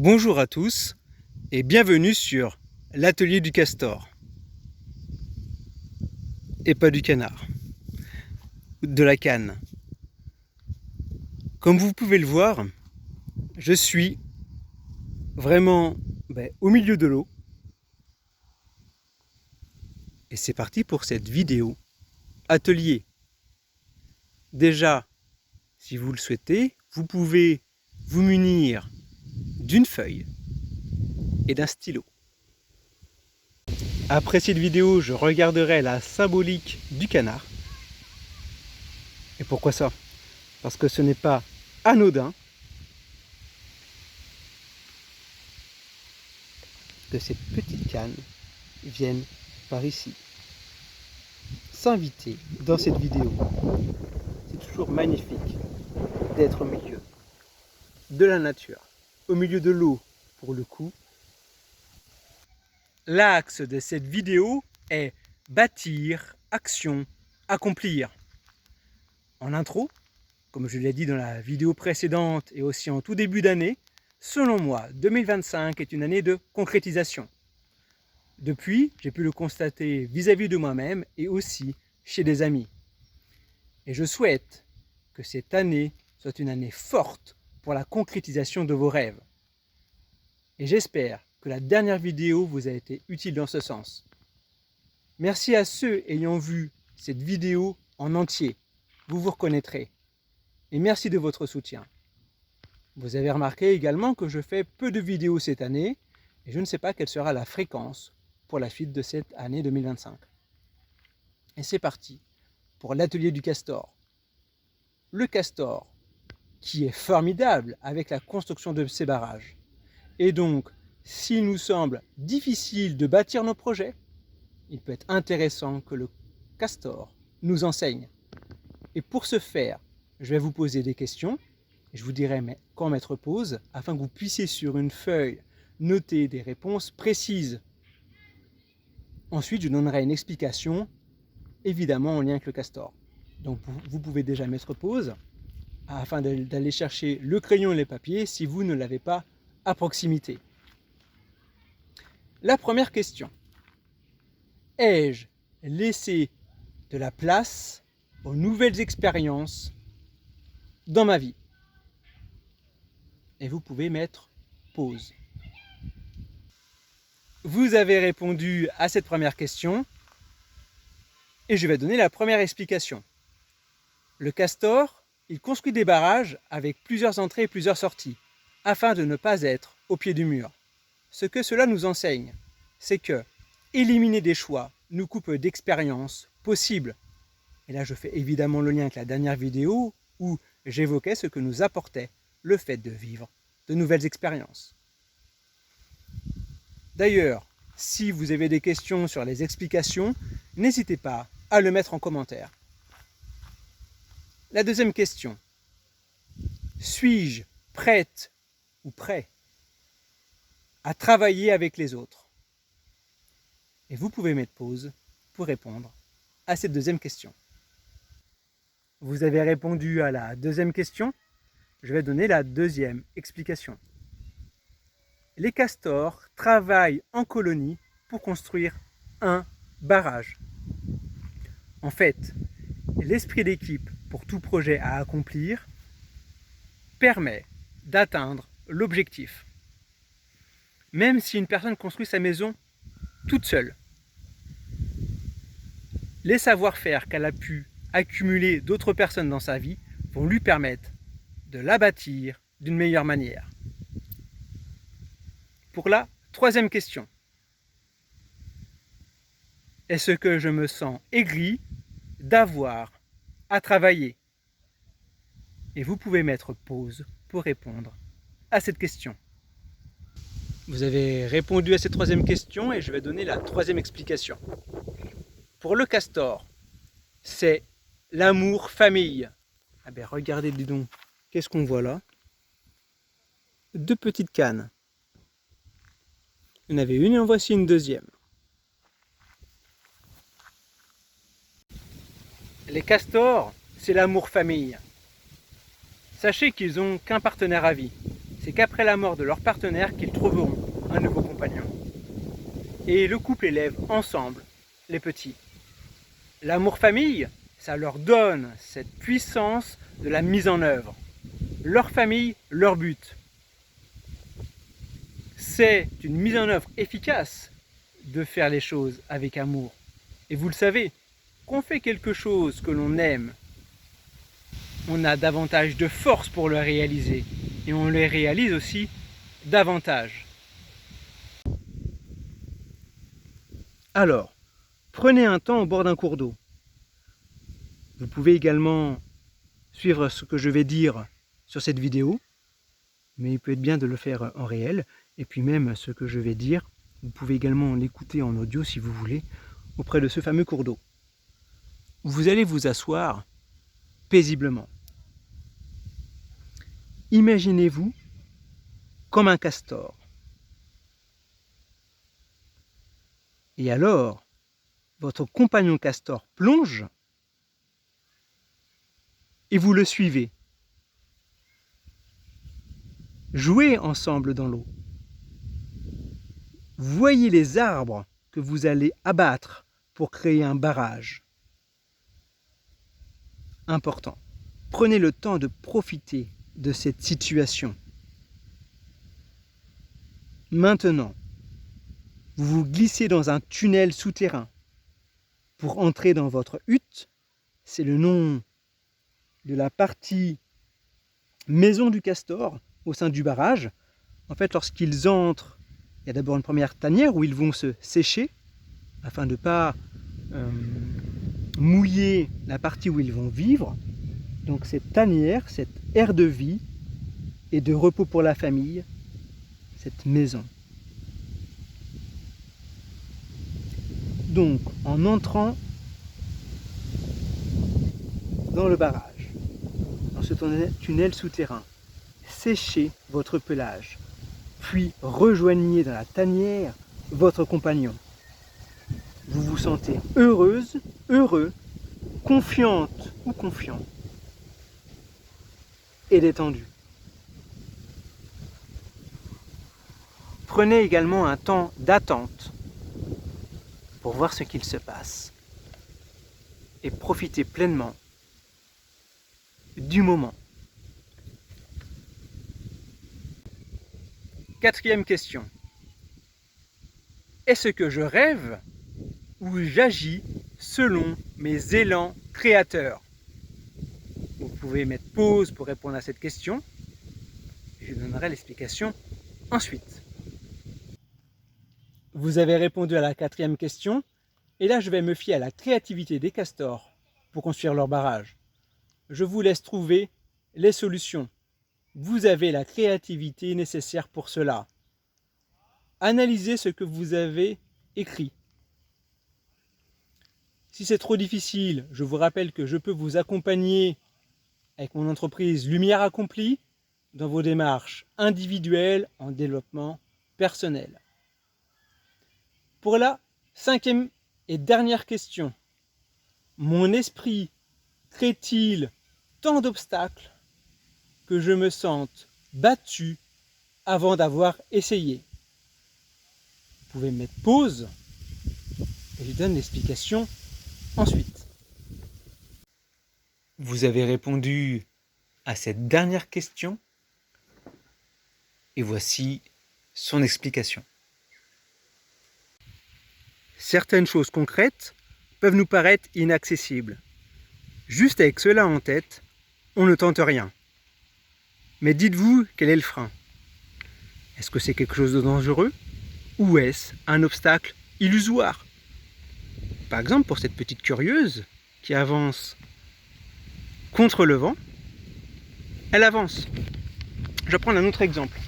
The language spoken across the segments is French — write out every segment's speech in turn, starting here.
Bonjour à tous et bienvenue sur l'atelier du castor. Et pas du canard, de la canne. Comme vous pouvez le voir, je suis vraiment au milieu de l'eau. Et c'est parti pour cette vidéo atelier. Déjà, si vous le souhaitez, vous pouvez vous munir d'une feuille et d'un stylo. Après cette vidéo, je regarderai la symbolique du canard. Et pourquoi ça? Parce que ce n'est pas anodin que ces petites cannes viennent par ici s'inviter dans cette vidéo. C'est toujours magnifique d'être au milieu de la nature, au milieu de l'eau pour le coup. L'axe de cette vidéo est bâtir, action, accomplir. En intro, comme je l'ai dit dans la vidéo précédente et aussi en tout début d'année, selon moi, 2025 est une année de concrétisation. Depuis, j'ai pu le constater vis-à-vis de moi-même et aussi chez des amis. Et je souhaite que cette année soit une année forte pour la concrétisation de vos rêves. Et j'espère que la dernière vidéo vous a été utile dans ce sens. Merci à ceux ayant vu cette vidéo en entier. Vous vous reconnaîtrez. Et merci de votre soutien. Vous avez remarqué également que je fais peu de vidéos cette année et je ne sais pas quelle sera la fréquence pour la suite de cette année 2025. Et c'est parti pour l'atelier du castor. Le castor qui est formidable avec la construction de ces barrages. Et donc, s'il nous semble difficile de bâtir nos projets, il peut être intéressant que le castor nous enseigne. Et pour ce faire, je vais vous poser des questions. Je vous dirai quand mettre pause afin que vous puissiez sur une feuille noter des réponses précises. Ensuite, je donnerai une explication, évidemment en lien avec le castor. Donc vous pouvez déjà mettre pause afin d'aller chercher le crayon et les papiers si vous ne l'avez pas à proximité. La première question. Ai-je laissé de la place aux nouvelles expériences dans ma vie? Et vous pouvez mettre pause. Vous avez répondu à cette première question et je vais donner la première explication. Le castor, il construit des barrages avec plusieurs entrées et plusieurs sorties afin de ne pas être au pied du mur. Ce que cela nous enseigne, c'est que éliminer des choix nous coupe d'expériences possibles. Et là, je fais évidemment le lien avec la dernière vidéo où j'évoquais ce que nous apportait le fait de vivre de nouvelles expériences. D'ailleurs, si vous avez des questions sur les explications, n'hésitez pas à le mettre en commentaire. La deuxième question. Suis-je prête ou prêt à travailler avec les autres? Et vous pouvez mettre pause pour répondre à cette deuxième question. Vous avez répondu à la deuxième question. Je vais donner la deuxième explication. Les castors travaillent en colonie pour construire un barrage. En fait, l'esprit d'équipe pour tout projet à accomplir permet d'atteindre l'objectif. Même si une personne construit sa maison toute seule, les savoir-faire qu'elle a pu accumuler d'autres personnes dans sa vie vont lui permettre de la bâtir d'une meilleure manière. Pour la troisième question. Est-ce que je me sens aigri d'avoir à travailler? Et vous pouvez mettre pause pour répondre à cette question. Vous avez répondu à cette troisième question et je vais donner la troisième explication. Pour le castor, c'est l'amour famille. Ah ben regardez, dis donc, qu'est-ce qu'on voit là? Deux petites cannes. Il y en avait une et en voici une deuxième. Les castors, c'est l'amour famille. Sachez qu'ils n'ont qu'un partenaire à vie, c'est qu'après la mort de leur partenaire qu'ils trouveront un nouveau compagnon. Et le couple élève ensemble les petits. L'amour-famille, ça leur donne cette puissance de la mise en œuvre. Leur famille, leur but. C'est une mise en œuvre efficace de faire les choses avec amour. Et vous le savez, qu'on fait quelque chose que l'on aime, on a davantage de force pour le réaliser. Et on le réalise aussi davantage. Alors, prenez un temps au bord d'un cours d'eau. Vous pouvez également suivre ce que je vais dire sur cette vidéo, mais il peut être bien de le faire en réel. Et puis même ce que je vais dire, vous pouvez également l'écouter en audio si vous voulez, auprès de ce fameux cours d'eau. Vous allez vous asseoir paisiblement. Imaginez-vous comme un castor. Et alors, votre compagnon castor plonge et vous le suivez. Jouez ensemble dans l'eau. Voyez les arbres que vous allez abattre pour créer un barrage. Important. Prenez le temps de profiter de cette situation. Maintenant, vous vous glissez dans un tunnel souterrain pour entrer dans votre hutte. C'est le nom de la partie maison du castor au sein du barrage. En fait, lorsqu'ils entrent, il y a d'abord une première tanière où ils vont se sécher afin de ne pas mouiller la partie où ils vont vivre. Donc cette tanière, cette aire de vie et de repos pour la famille, cette maison. Donc en entrant dans le barrage, dans ce tunnel souterrain, séchez votre pelage, puis rejoignez dans la tanière votre compagnon. Vous vous sentez heureuse, heureux, confiante ou confiant et détendu. Prenez également un temps d'attente pour voir ce qu'il se passe et profitez pleinement du moment. Quatrième question. Est-ce que je rêve ou j'agis selon mes élans créateurs? Vous pouvez mettre pause pour répondre à cette question. Je donnerai l'explication ensuite. Vous avez répondu à la quatrième question. Et là, je vais me fier à la créativité des castors pour construire leur barrage. Je vous laisse trouver les solutions. Vous avez la créativité nécessaire pour cela. Analysez ce que vous avez écrit. Si c'est trop difficile, je vous rappelle que je peux vous accompagner avec mon entreprise Lumière Accomplie dans vos démarches individuelles en développement personnel. Pour la cinquième et dernière question, mon esprit crée-t-il tant d'obstacles que je me sente battu avant d'avoir essayé? Vous pouvez mettre pause et je donne l'explication ensuite. Vous avez répondu à cette dernière question et voici son explication. Certaines choses concrètes peuvent nous paraître inaccessibles. Juste avec cela en tête, on ne tente rien. Mais dites-vous quel est le frein. Est-ce que c'est quelque chose de dangereux ou est-ce un obstacle illusoire? Par exemple, pour cette petite curieuse qui avance contre le vent, elle avance. Je vais prendre un autre exemple.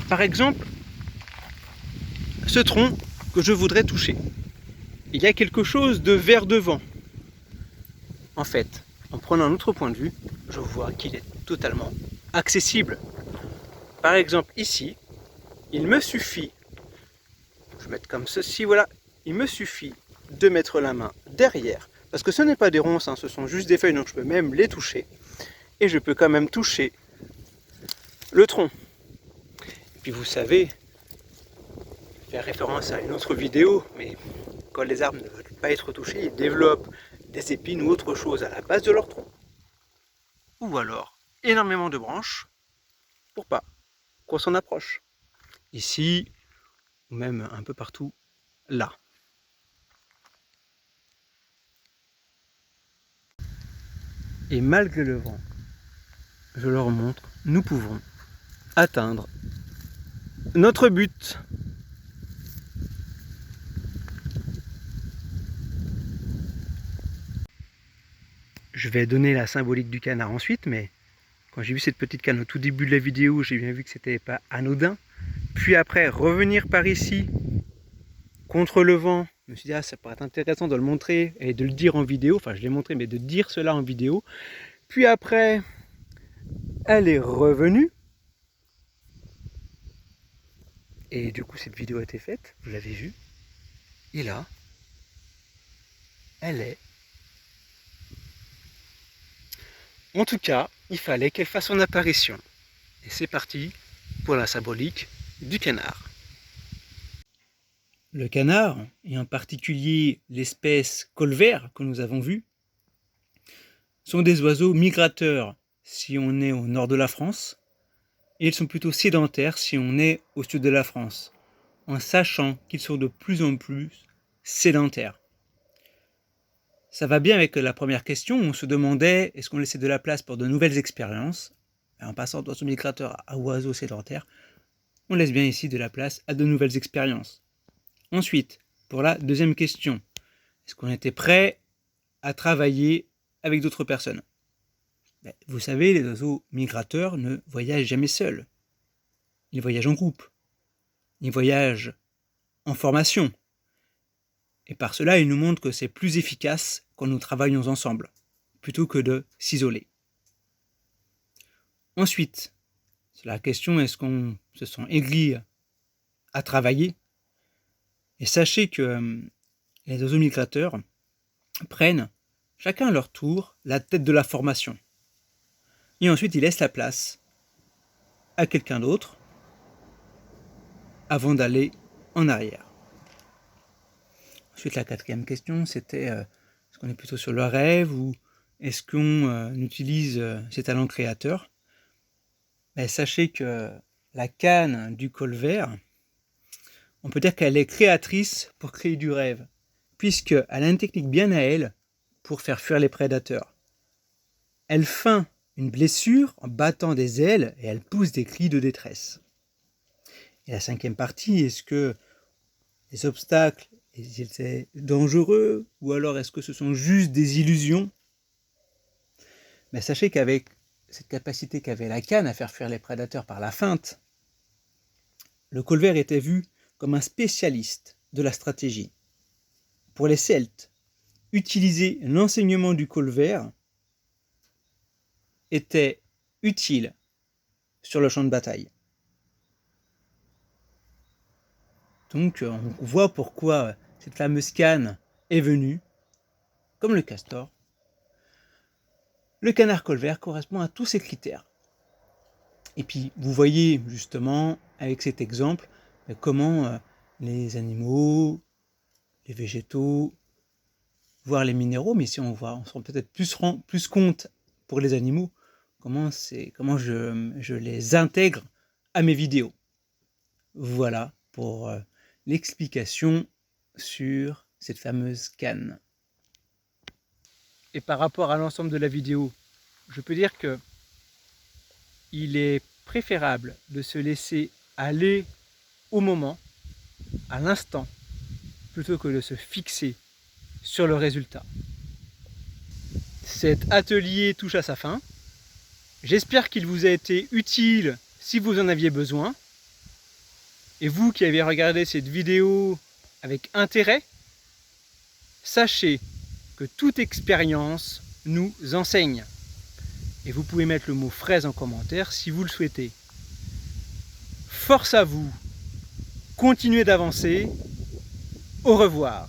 Par exemple, ce tronc que je voudrais toucher. Il y a quelque chose de vert devant. En fait, en prenant un autre point de vue, je vois qu'il est totalement accessible. Par exemple, ici, il me suffit, je vais mettre comme ceci, voilà, il me suffit de mettre la main derrière, parce que ce n'est pas des ronces, hein, ce sont juste des feuilles, donc je peux même les toucher. Et je peux quand même toucher le tronc. Et puis vous savez, faire référence à une autre vidéo, mais quand les arbres ne veulent pas être touchés, ils développent des épines ou autre chose à la base de leur tronc. Ou alors énormément de branches pour pas qu'on s'en approche. Ici, ou même un peu partout là. Et malgré le vent, je leur montre, nous pouvons atteindre notre but. Je vais donner la symbolique du canard ensuite, mais quand j'ai vu cette petite canne au tout début de la vidéo, j'ai bien vu que c'était pas anodin. Puis après, revenir par ici, contre le vent, je me suis dit, ah, ça pourrait être intéressant de le montrer et de le dire en vidéo. Enfin, je l'ai montré, mais de dire cela en vidéo. Puis après, elle est revenue. Et du coup, cette vidéo a été faite, vous l'avez vu. Et là, elle est. En tout cas, il fallait qu'elle fasse son apparition. Et c'est parti pour la symbolique du canard. Le canard, et en particulier l'espèce colvert que nous avons vue, sont des oiseaux migrateurs si on est au nord de la France, et ils sont plutôt sédentaires si on est au sud de la France, en sachant qu'ils sont de plus en plus sédentaires. Ça va bien avec la première question, on se demandait est-ce qu'on laissait de la place pour de nouvelles expériences, et en passant d'oiseaux migrateurs à oiseaux sédentaires, on laisse bien ici de la place à de nouvelles expériences. Ensuite, pour la deuxième question, est-ce qu'on était prêt à travailler avec d'autres personnes? Vous savez, les oiseaux migrateurs ne voyagent jamais seuls. Ils voyagent en groupe. Ils voyagent en formation. Et par cela, ils nous montrent que c'est plus efficace quand nous travaillons ensemble, plutôt que de s'isoler. Ensuite, c'est la question, est-ce qu'on se sent aigri à travailler? Et sachez que les oiseaux migrateurs prennent chacun à leur tour la tête de la formation. Et ensuite, ils laissent la place à quelqu'un d'autre avant d'aller en arrière. Ensuite, la quatrième question, c'était est-ce qu'on est plutôt sur le rêve ou est-ce qu'on utilise ses talents créateurs? Sachez que la canne du colvert, on peut dire qu'elle est créatrice pour créer du rêve, puisqu'elle a une technique bien à elle pour faire fuir les prédateurs. Elle feint une blessure en battant des ailes et elle pousse des cris de détresse. Et la cinquième partie, est-ce que les obstacles, c'est dangereux ou alors est-ce que ce sont juste des illusions? Sachez qu'avec cette capacité qu'avait la canne à faire fuir les prédateurs par la feinte, le colvert était vu comme un spécialiste de la stratégie. Pour les Celtes, utiliser l'enseignement du colvert était utile sur le champ de bataille. Donc on voit pourquoi cette fameuse canne est venue, comme le castor. Le canard colvert correspond à tous ces critères. Et puis vous voyez justement avec cet exemple comment les animaux, les végétaux, voire les minéraux, mais si on se rend peut-être plus compte pour les animaux, comment je les intègre à mes vidéos. Voilà pour l'explication sur cette fameuse canne. Et par rapport à l'ensemble de la vidéo, je peux dire que il est préférable de se laisser aller au moment, à l'instant, plutôt que de se fixer sur le résultat. Cet atelier touche à sa fin. J'espère qu'il vous a été utile si vous en aviez besoin. Et vous qui avez regardé cette vidéo avec intérêt, sachez que toute expérience nous enseigne. Et vous pouvez mettre le mot fraise en commentaire si vous le souhaitez. Force à vous, continuez d'avancer, au revoir.